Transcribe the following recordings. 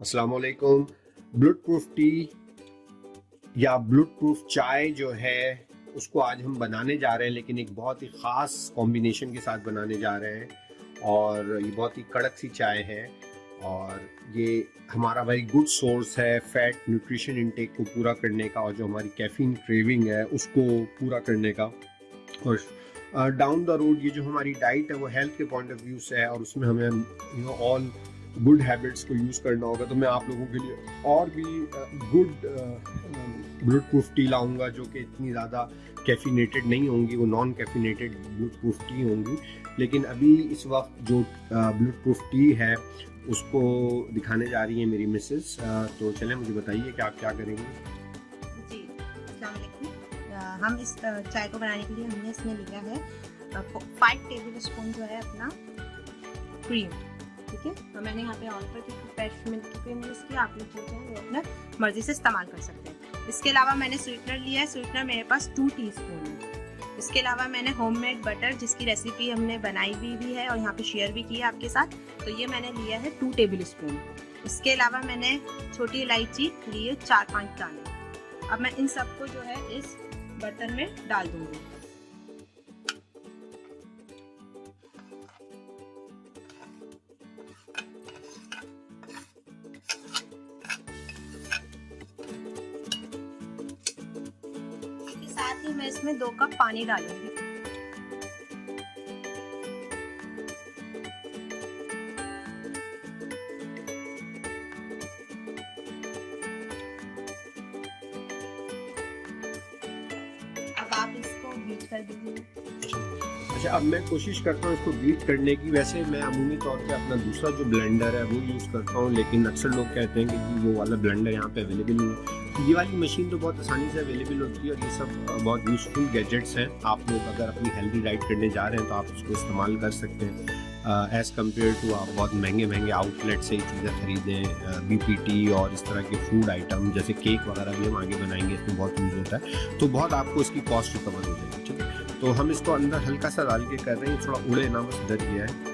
अस्सलाम वालेकुम। Blood proof T या ब्लड प्रूफ चाय जो है उसको आज हम बनाने जा रहे हैं, लेकिन एक बहुत ही ख़ास कॉम्बिनेशन के साथ बनाने जा रहे हैं और ये बहुत ही कड़क सी चाय है और ये हमारा वेरी गुड सोर्स है फैट न्यूट्रिशन इनटेक को पूरा करने का और जो हमारी कैफीन क्रेविंग है उसको पूरा करने का। और डाउन द रोड ये जो हमारी डाइट है वो हेल्थ के पॉइंट ऑफ व्यू से है और उसमें हमें ऑल गुड हैबिट्स को यूज़ करना होगा। तो मैं आप लोगों के लिए और भी गुड ब्लड प्रूफ टी लाऊंगा जो कि इतनी ज़्यादा कैफिनेटेड नहीं होंगी, वो non caffeinated blood proof T होंगी। लेकिन अभी इस वक्त जो ब्लड प्रूफ टी है उसको दिखाने जा रही है मेरी मिसेस। तो चलें मुझे बताइए कि आप क्या करेंगे। जी अस्सलाम वालेकुम। हम इस चाय को बनाने के लिए हमने इसमें लिया है 5 टेबल स्पून जो है अपना क्रीम, ठीक है। तो मैंने यहाँ पे ऑन पर फ्रेश मिल्क की क्रीम यूज़ की, आप लोग जो है वो अपना मर्जी से इस्तेमाल कर सकते हैं। इसके अलावा मैंने स्वीटनर लिया है, स्वीटनर मेरे पास 2 टीस्पून है। इसके अलावा मैंने होममेड बटर जिसकी रेसिपी हमने बनाई भी है और यहाँ पे शेयर भी की है आपके साथ, तो ये मैंने लिया है 2 टेबल स्पून। इसके अलावा मैंने छोटी इलायची ली है 4-5 दाने। अब मैं इन सबको जो है इस बर्तन में डाल दूंगी। साथ ही मैं इसमें 2 कप पानी डालूंगी। अब आप इसको बीट कर दीजिए। अच्छा, अब मैं कोशिश करता हूँ इसको बीट करने की। वैसे मैं अमूमी तौर पे अपना दूसरा जो ब्लेंडर है वो यूज़ करता हूँ, लेकिन अक्सर लोग कहते हैं कि जी वो वाला ब्लेंडर यहाँ पे अवेलेबल नहीं है। ये वाली मशीन तो बहुत आसानी से अवेलेबल होती है और ये सब बहुत यूज़फुल गैजेट्स हैं। आप लोग अगर अपनी हेल्दी डाइट करने जा रहे हैं तो आप उसको इस्तेमाल कर सकते हैं एज़ कम्पेयर टू आप बहुत महंगे आउटलेट से ये चीज़ें ख़रीदें। BPT और इस तरह के फूड आइटम जैसे केक वगैरह भी हम आगे बनाएंगे, इसमें बहुत यूज़ होता है, तो बहुत आपको इसकी कॉस्ट रिकवर हो जाएगी। ठीक है, तो हम इसको अंदर हल्का सा डाल के कर रहे हैं, थोड़ा उड़े ना, बस डर गया है।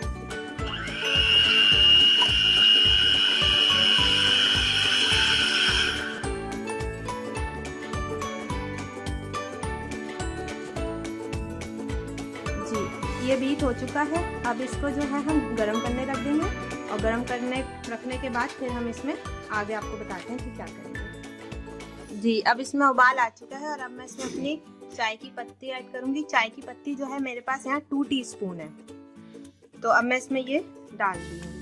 ये बीट हो चुका है। अब इसको जो है हम गरम करने रख देंगे और गरम करने रखने के बाद फिर हम इसमें आगे आपको बताते हैं कि क्या करेंगे। जी अब इसमें उबाल आ चुका है और अब मैं इसमें अपनी चाय की पत्ती ऐड करूंगी। चाय की पत्ती जो है मेरे पास यहाँ 2 टीस्पून है, तो अब मैं इसमें ये डाल दी हूँ।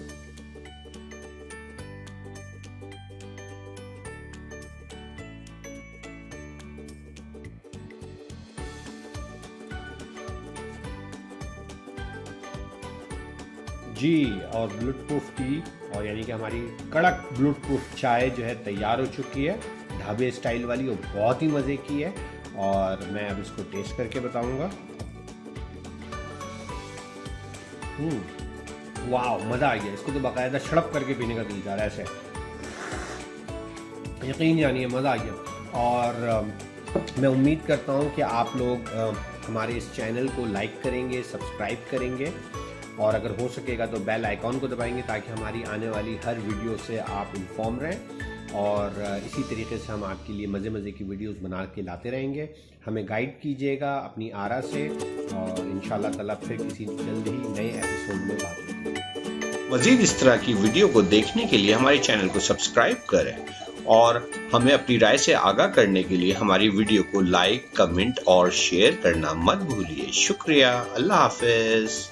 जी, और ब्लड प्रूफ टी और यानी कि हमारी कड़क ब्लड प्रूफ चाय जो है तैयार हो चुकी है, ढाबे स्टाइल वाली, और बहुत ही मज़े की है। और मैं अब इसको टेस्ट करके बताऊंगा। वाह, मज़ा आ गया। इसको तो बाकायदा छड़प करके पीने का दिल जा रहा है, ऐसे यकीन जानिए, मज़ा आ गया। और मैं उम्मीद करता हूँ कि आप लोग हमारे इस चैनल को लाइक करेंगे, सब्सक्राइब करेंगे और अगर हो सकेगा तो बेल आइकॉन को दबाएंगे ताकि हमारी आने वाली हर वीडियो से आप इन्फॉर्म रहें। और इसी तरीके से हम आपके लिए मज़े की वीडियोस बना के लाते रहेंगे। हमें गाइड कीजिएगा अपनी आरा से और इंशाल्लाह ताला फिर किसी जल्द ही नए एपिसोड में बात होगी। मज़ीद इस तरह की वीडियो को देखने के लिए हमारे चैनल को सब्सक्राइब करें और हमें अपनी राय से आगाह करने के लिए हमारी वीडियो को लाइक, कमेंट और शेयर करना मत भूलिए। शुक्रिया। अल्लाह हाफिज।